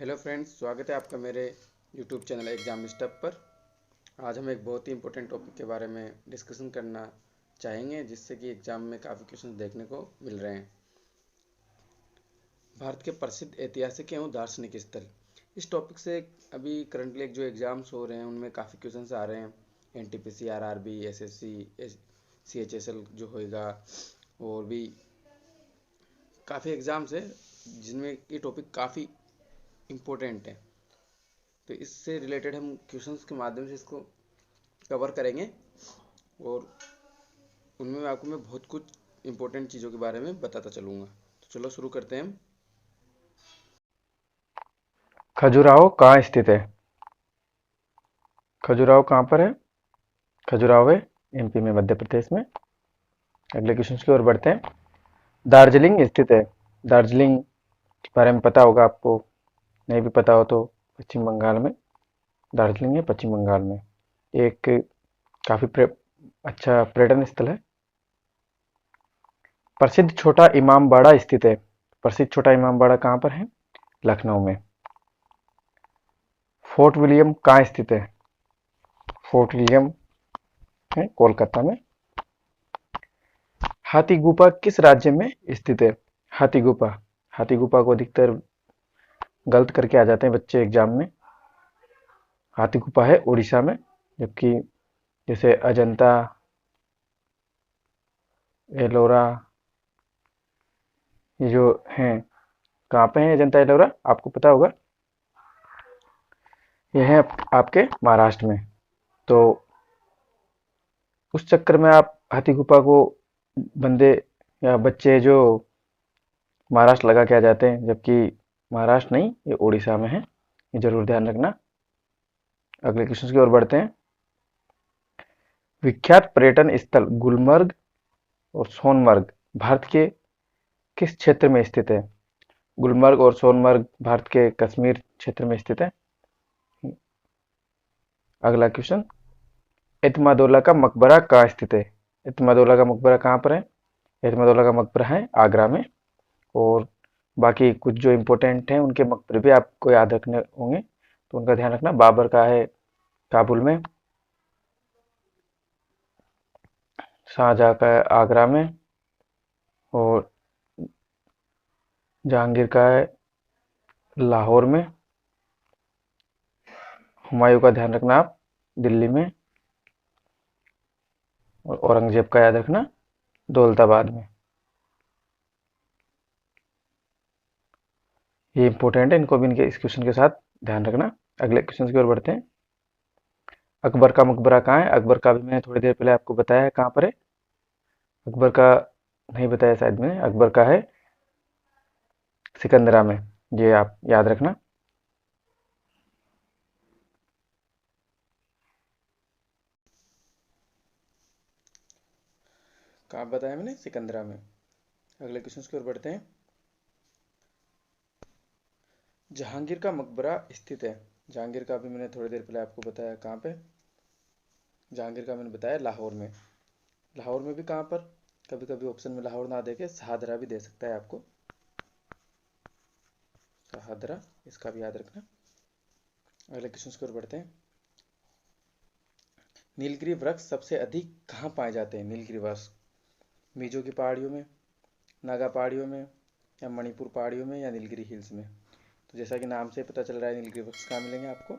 Hello friends, स्वागत है आपका मेरे यूट्यूब चैनल एग्जाम स्टेप पर। आज हम एक बहुत ही इंपॉर्टेंट टॉपिक के बारे में डिस्कशन करना चाहेंगे, जिससे कि एग्जाम में काफ़ी क्वेश्चन देखने को मिल रहे हैं। भारत के प्रसिद्ध ऐतिहासिक एवं दार्शनिक स्थल। इस टॉपिक से अभी करंटली जो एग्जाम्स हो रहे हैं उनमें काफ़ी क्वेश्चन आ रहे हैं। एनटीपीसी, आरआरबी, एसएससी, सीएचएसएल जो होएगा, और भी काफ़ी एग्जाम्स है जिनमें ये टॉपिक काफ़ी इम्पोर्टेंट है। तो इससे रिलेटेड हम क्वेश्चंस के माध्यम से इसको कवर करेंगे, और उनमें मैं बहुत कुछ इंपॉर्टेंट चीज़ों के बारे में बताता चलूँगा। तो चलो शुरू करते हैं हम। खजुराहो कहाँ स्थित है? खजुराहो कहाँ पर है? खजुराहो है एमपी में, मध्य प्रदेश में। अगले क्वेश्चन की ओर बढ़ते हैं। दार्जिलिंग स्थित है। दार्जिलिंग के बारे में पता होगा आपको, नहीं भी पता हो तो पश्चिम बंगाल में दार्जिलिंग है, पश्चिम बंगाल में। एक काफी अच्छा पर्यटन स्थल है। प्रसिद्ध छोटा इमामबाड़ा स्थित है। प्रसिद्ध छोटा इमामबाड़ा कहाँ पर है? लखनऊ में। फोर्ट विलियम कहाँ स्थित है? फोर्ट विलियम है कोलकाता में। हाथी गुफा किस राज्य में स्थित है? हाथी गुफा, हाथी गुफा को अधिकतर गलत करके आ जाते हैं बच्चे एग्जाम में। हाथी गुफा है उड़ीसा में। जबकि जैसे अजंता, एलोरा, ये जो हैं, कहाँ पे है अजंता एलोरा? आपको पता होगा। ये है आपके महाराष्ट्र में। तो उस चक्कर में आप हाथी गुफा को बंदे या बच्चे जो महाराष्ट्र लगा के आ जाते हैं, जबकि महाराष्ट्र नहीं, ये उड़ीसा में है। ये जरूर ध्यान रखना। अगले क्वेश्चन की ओर बढ़ते हैं। विख्यात पर्यटन स्थल गुलमर्ग और सोनमर्ग भारत के किस क्षेत्र में स्थित है? गुलमर्ग और सोनमर्ग भारत के कश्मीर क्षेत्र में स्थित है। अगला क्वेश्चन। एतमादौला का मकबरा कहाँ स्थित है? एतमादौला का मकबरा कहाँ पर है? एतमादौला का मकबरा है आगरा में। और बाकी कुछ जो इम्पोर्टेंट हैं उनके मकबरे भी आपको याद रखने होंगे, तो उनका ध्यान रखना। बाबर का है काबुल में, शाहजहाँ का है आगरा में, और जहांगीर का है लाहौर में। हुमायूं का ध्यान रखना आप, दिल्ली में। और औरंगजेब का याद रखना दौलताबाद में। ये इंपॉर्टेंट है, इनको भी इनके इस क्वेश्चन के साथ ध्यान रखना। अगले क्वेश्चन की ओर बढ़ते हैं। अकबर का मकबरा कहाँ है? अकबर का भी मैंने थोड़ी देर पहले आपको बताया है कहाँ पर है। अकबर का नहीं बताया शायद मैंने। अकबर का है सिकंदरा में, ये आप याद रखना। कहाँ बताया मैंने? सिकंदरा में। अगले क्वेश्चन की ओर बढ़ते हैं। जहांगीर का मकबरा स्थित है। जहांगीर का भी मैंने थोड़ी देर पहले आपको बताया कहाँ पे। जहांगीर का मैंने बताया लाहौर में। लाहौर में भी कहाँ पर? कभी कभी ऑप्शन में लाहौर ना देके शाहदरा भी दे सकता है आपको। शाहदरा, इसका भी याद रखना। अगले क्वेश्चन की ओर बढ़ते हैं। नीलगिरी वृक्ष सबसे अधिक कहाँ पाए जाते हैं? नीलगिरी वृक्ष मिजो की पहाड़ियों में, नागा पहाड़ियों में, या मणिपुर पहाड़ियों में, या नीलगिरी हिल्स में। तो जैसा कि नाम से पता चल रहा है, नीलगिरी वृक्ष कहाँ मिलेंगे आपको?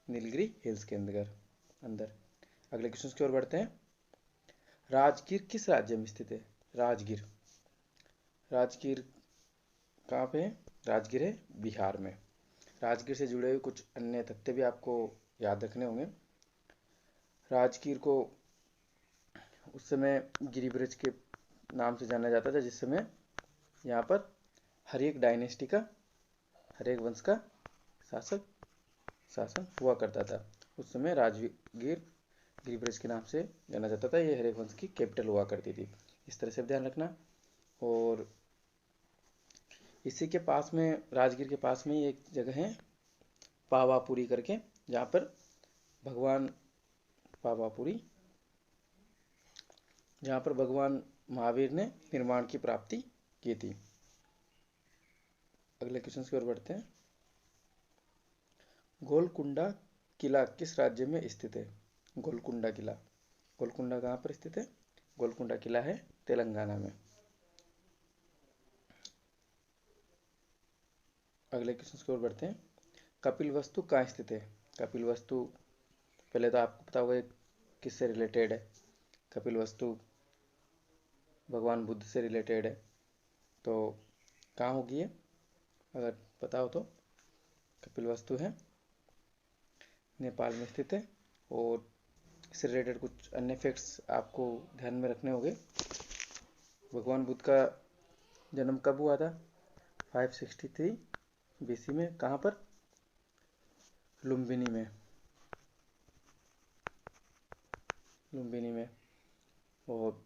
नीलगिरी हिल्स के अंदर। अगले क्वेश्चन की ओर बढ़ते हैं। राजगीर किस राज्य में स्थित है? राजगीर, राजगीर कहाँ पे है? राजगीर है बिहार में। राजगीर से जुड़े हुए कुछ अन्य तथ्य भी आपको याद रखने होंगे। राजगीर को उस समय गिरिब्रज के नाम से जाना जाता था, जिस समय यहाँ पर हर्यक डायनेस्टी का, हर्यक वंश का शासक शासन हुआ करता था। उस समय राजगीर गिरिब्रज के नाम से जाना जाता था। ये हर्यक वंश की कैपिटल हुआ करती थी। इस तरह से ध्यान रखना। और इसी के पास में, राजगीर के पास में ही एक जगह है पावापुरी करके, जहाँ पर भगवान पावापुरी, जहाँ पर भगवान महावीर ने निर्माण की प्राप्ति की थी। अगले क्वेश्चन की ओर बढ़ते हैं। गोलकुंडा किला किस राज्य में स्थित है? गोलकुंडा किला, गोलकुंडा कहाँ पर स्थित है? गोलकुंडा किला है तेलंगाना में। अगले क्वेश्चन की ओर बढ़ते हैं। कपिल वस्तु कहाँ स्थित है? कपिल वस्तु, पहले तो आपको पता होगा किससे रिलेटेड है। कपिल वस्तु भगवान बुद्ध से रिलेटेड है, तो कहाँ होगी ये, अगर पता हो तो? कपिल वस्तु है नेपाल में स्थित है। और इससे रिलेटेड कुछ अन्य फैक्ट्स आपको ध्यान में रखने होंगे। भगवान बुद्ध का जन्म कब हुआ था? 563 BC में। कहाँ पर? लुम्बिनी में, लुम्बिनी में। और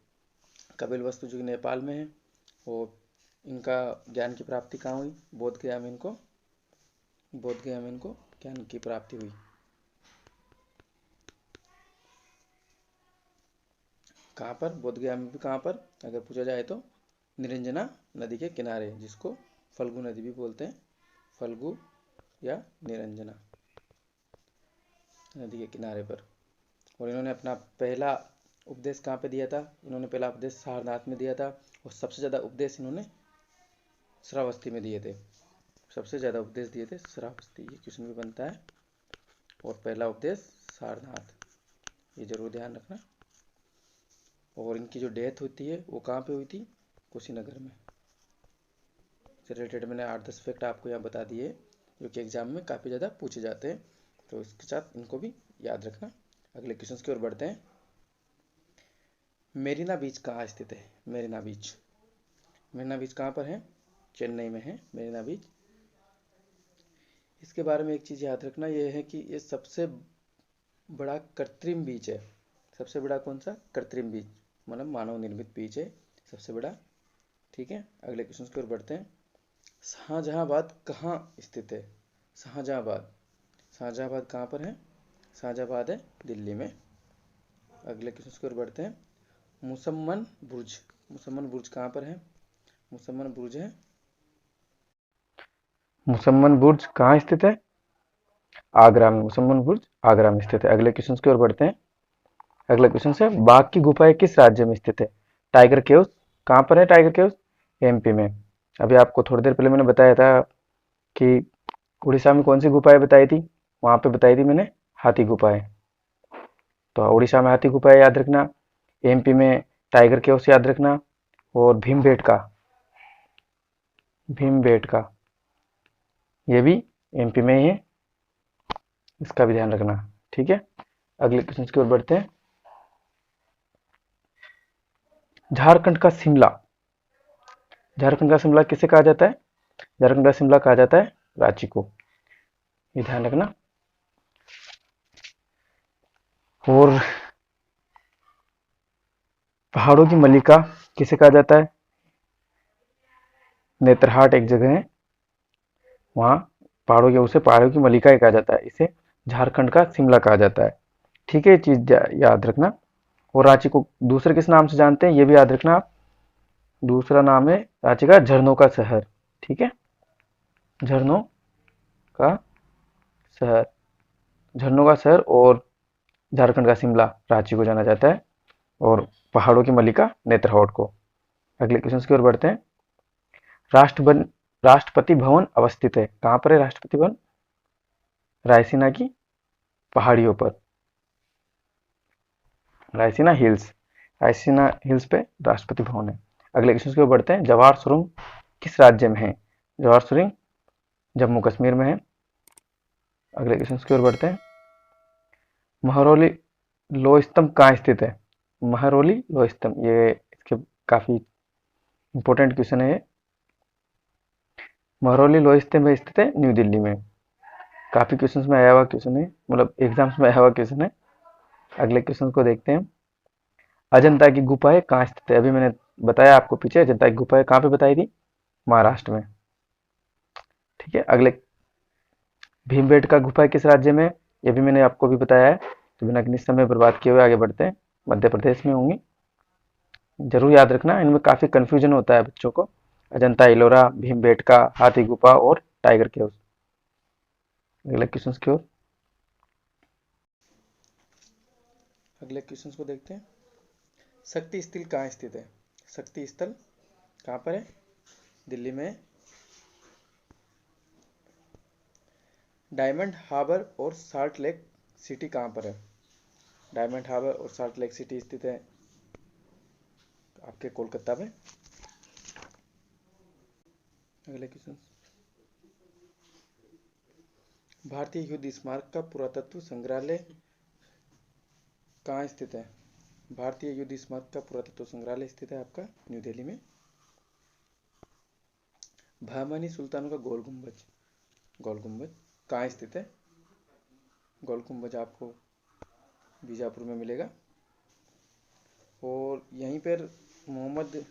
कपिल वस्तु जो कि नेपाल में है, और इनका ज्ञान की प्राप्ति कहाँ हुई? बोध गया में इनको, बोध गया में इनको ज्ञान की प्राप्ति हुई। कहाँ पर? बोध गया में भी। कहाँ पर अगर पूछा जाए तो निरंजना नदी के किनारे, जिसको फल्गु नदी भी बोलते हैं, फल्गु या निरंजना नदी के किनारे पर। और इन्होंने अपना पहला उपदेश कहाँ पे दिया था? इन्होंने पहला उपदेश सारनाथ में दिया था, और सबसे ज़्यादा उपदेश इन्होंने श्रावस्ती में दिए थे। सबसे ज़्यादा उपदेश दिए थे श्रावस्ती, ये क्वेश्चन भी बनता है। और पहला उपदेश सारनाथ, ये जरूर ध्यान रखना। और इनकी जो डेथ होती है वो कहाँ पे हुई थी? कुशीनगर में। इससे रिलेटेड मैंने 8-10 फैक्ट आपको यहाँ बता दिए, जो कि एग्जाम में काफ़ी ज़्यादा पूछे जाते हैं, तो इसके साथ इनको भी याद रखना। अगले क्वेश्चन की ओर बढ़ते हैं। मेरीना बीच कहाँ स्थित है? मेरीना बीच, मेरीना बीच कहाँ पर है? चेन्नई में है मेरीना बीच। इसके बारे में एक चीज़ याद रखना, ये है कि ये सबसे बड़ा कृत्रिम बीच है। सबसे बड़ा कौन सा? कृत्रिम बीच, मतलब मानव निर्मित बीच है सबसे बड़ा। ठीक है, अगले क्वेश्चन की ओर बढ़ते हैं। शाहजहांबाद कहाँ स्थित है? शाहजहांबाद, शाहजहांबाद कहाँ पर है? शाहजहांबाद है दिल्ली में। अगले क्वेश्चन की ओर बढ़ते हैं। मुसम्मन बुर्ज, मुसम्मन बुर्ज कहाँ पर है? मुसम्मन बुर्ज है, मुसम्मन बुर्ज कहाँ स्थित है? आगरा में। मुसम्मन बुर्ज आगरा में स्थित है। अगले क्वेश्चन की ओर बढ़ते हैं। अगला क्वेश्चन है, बाघ की गुफाएं किस राज्य में स्थित है? टाइगर केव्स कहाँ पर है? टाइगर केव्स एमपी में। अभी आपको थोड़ी देर पहले मैंने बताया था कि उड़ीसा में कौन सी गुफाएं बताई थी, वहां पे बताई थी मैंने हाथी गुफाएं। तो उड़ीसा में हाथी गुफाएं याद रखना, एमपी में टाइगर केव्स याद रखना, और भीमबेटका ये भी एमपी में ही है, इसका भी ध्यान रखना। ठीक है, अगले क्वेश्चन की ओर बढ़ते हैं। झारखंड का शिमला, झारखंड का शिमला किसे कहा जाता है? झारखंड का शिमला कहा जाता है रांची को, ये ध्यान रखना। और पहाड़ों की मल्लिका किसे कहा जाता है? नेतरहाट एक जगह है, वहाँ पहाड़ों की मल्लिका ही कहा जाता है, इसे झारखंड का शिमला कहा जाता है। ठीक है, ये चीज याद रखना। और रांची को दूसरे किस नाम से जानते हैं, ये भी याद रखना आप। दूसरा नाम है रांची का झरनों का शहर। ठीक है, झरनों का शहर, झरनों का शहर। और झारखंड का शिमला रांची को जाना जाता है, और पहाड़ों की मल्लिका नेतरहाट को। अगले क्वेश्चन की ओर बढ़ते हैं। राष्ट्रपति राष्ट्रपति भवन अवस्थित है, कहाँ पर है राष्ट्रपति भवन? रायसीना की पहाड़ियों पर, रायसीना हिल्स, रायसीना हिल्स पे राष्ट्रपति भवन है। अगले क्वेश्चन की ओर बढ़ते हैं। जवाहर सुरंग किस राज्य में है? जवाहर सुरंग जम्मू कश्मीर में है। अगले क्वेश्चन की ओर बढ़ते हैं। महरौली लोह स्तंभ कहाँ स्थित है? महरौली लोह स्तंभ, ये इसके काफी इंपॉर्टेंट क्वेश्चन है। महरौली लोह स्तंभ स्थित है न्यू दिल्ली में। काफी क्वेश्चंस में आया हुआ क्वेश्चन है, मतलब एग्जाम्स में आया हुआ क्वेश्चन है। अगले क्वेश्चन को देखते हैं। अजंता की गुफाएं कहाँ स्थित है? अभी मैंने बताया आपको पीछे, अजंता की गुफाएं कहाँ पे बताई थी? महाराष्ट्र में। ठीक है, अगले भीमबेटका गुफा किस राज्य में? ये भी मैंने आपको भी बताया है। तो बिना किसी समय बर्बाद किए हुए आगे बढ़ते हैं। मध्य प्रदेश में होंगी, जरूर याद रखना, इनमें काफी कंफ्यूजन होता है बच्चों को। अजंता, एलोरा, भीमबेटका, हाथी गुफा और टाइगर केव्स। अगले क्वेश्चन की ओर। अगले क्वेश्चन को देखते हैं। शक्ति स्थल कहाँ स्थित है? शक्ति स्थल कहाँ पर है? दिल्ली में है। डायमंड हार्बर और साल्ट लेक सिटी कहाँ पर है? डायमंड हार्बर और साल्ट लेक सिटी स्थित है आपके कोलकाता में। अगले क्वेश्चन। भारतीय युद्ध स्मारक का पुरातत्व संग्रहालय कहाँ स्थित है? भारतीय युद्ध स्मारक का पुरातत्व संग्रहालय स्थित है आपका न्यू दिल्ली में। बहमानी सुल्तानों का गोल गुंबज कहाँ स्थित है? गोल गुंबज आपको बीजापुर में मिलेगा। और यहीं पर मोहम्मद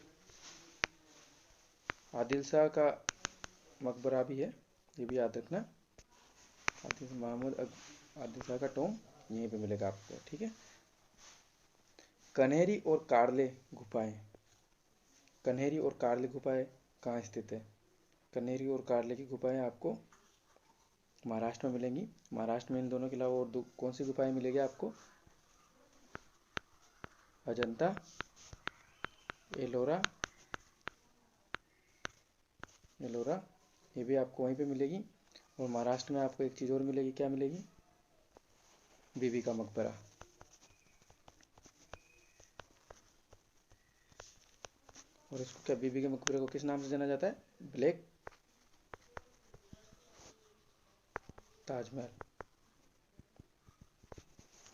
आदिल शाह का मकबरा भी है, ये भी याद रखना। महमूद आदिल शाह का टॉम यहीं पे मिलेगा आपको, ठीक है। कन्हेरी और कार्ले गुफाएं, कन्हेरी और कार्ले गुफाएं कहाँ स्थित है? कन्हेरी और कार्ले की गुफाएं आपको महाराष्ट्र में मिलेंगी। महाराष्ट्र में इन दोनों के अलावा और कौन सी गुफाएं मिलेगी आपको? अजंता, एलोरा, एलोरा ये भी आपको वहीं पे मिलेगी। और महाराष्ट्र में आपको एक चीज़ और मिलेगी, क्या मिलेगी? बीबी का मकबरा। और इसको क्या, बीबी के मकबरे को किस नाम से जाना जाता है? ब्लैक ताजमहल।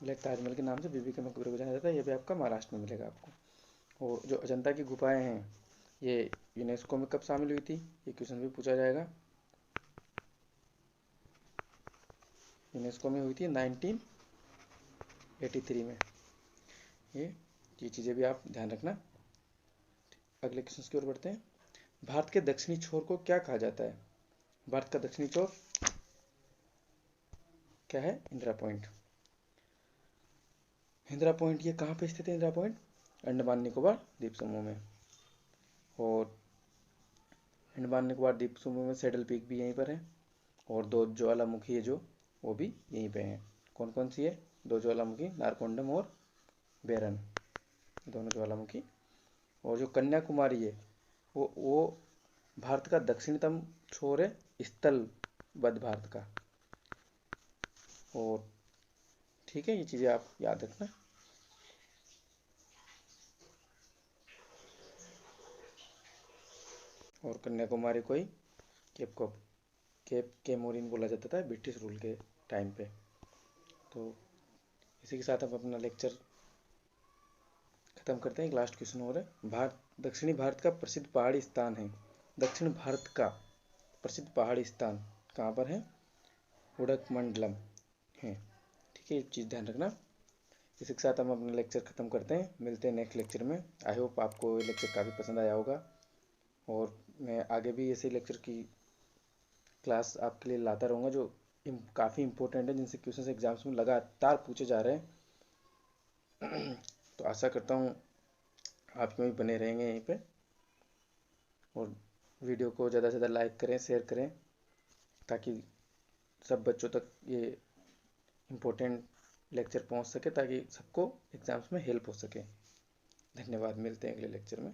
ब्लैक ताजमहल के नाम से बीबी के मकबरे को जाना जाता है। ये भी आपका महाराष्ट्र में मिलेगा आपको। और जो अजंता की गुफाएं हैं ये यूनेस्को में कब शामिल हुई थी? ये क्वेश्चन भी पूछा जाएगा। यूनेस्को में हुई थी 1983 में। ये चीज़ें भी आप ध्यान रखना। अगले क्वेश्चन की ओर बढ़ते हैं। भारत के दक्षिणी छोर को क्या कहा जाता है? भारत का दक्षिणी छोर क्या है? इंदिरा पॉइंट। इंदिरा पॉइंट ये कहाँ पे स्थित है? इंदिरा पॉइंट अंडमान निकोबार द्वीप समूह में। और अंडमान निकोबार द्वीप समूह में सैडल पीक भी यहीं पर है। और दो ज्वालामुखी है जो, वो भी यहीं पे हैं। कौन कौन सी है? दो ज्वालामुखी, नारकोंडम और बेरन, दोनों ज्वालामुखी। और जो कन्याकुमारी है वो भारत का दक्षिणतम छोर है, स्थलबद्ध भारत का। और ठीक है, ये चीज़ें आप याद रखना। और कन्याकुमारी को ही केप केमोरिन बोला जाता था ब्रिटिश रूल के टाइम पे। तो इसी के साथ हम अपना लेक्चर खत्म करते हैं। एक लास्ट क्वेश्चन और है। दक्षिणी भारत का प्रसिद्ध पहाड़ी स्थान है। दक्षिण भारत का प्रसिद्ध पहाड़ी स्थान कहाँ पर है? उडगमंडलम है, ठीक है, ये चीज़ ध्यान रखना। इसी के साथ हम अपना लेक्चर खत्म करते हैं। मिलते हैं नेक्स्ट लेक्चर में। आई होप आपको ये लेक्चर काफ़ी पसंद आया होगा। और मैं आगे भी ऐसे लेक्चर की क्लास आपके लिए लाता रहूँगा जो काफ़ी इंपॉर्टेंट है, जिनसे क्वेश्चन एग्जाम्स में लगातार पूछे जा रहे हैं। तो आशा करता हूँ आप यूँ ही बने रहेंगे यहीं पे। और वीडियो को ज़्यादा से ज़्यादा लाइक करें, शेयर करें, ताकि सब बच्चों तक ये इम्पोर्टेंट लेक्चर पहुंच सके, ताकि सबको एग्ज़ाम्स में हेल्प हो सके। धन्यवाद, मिलते हैं अगले लेक्चर में।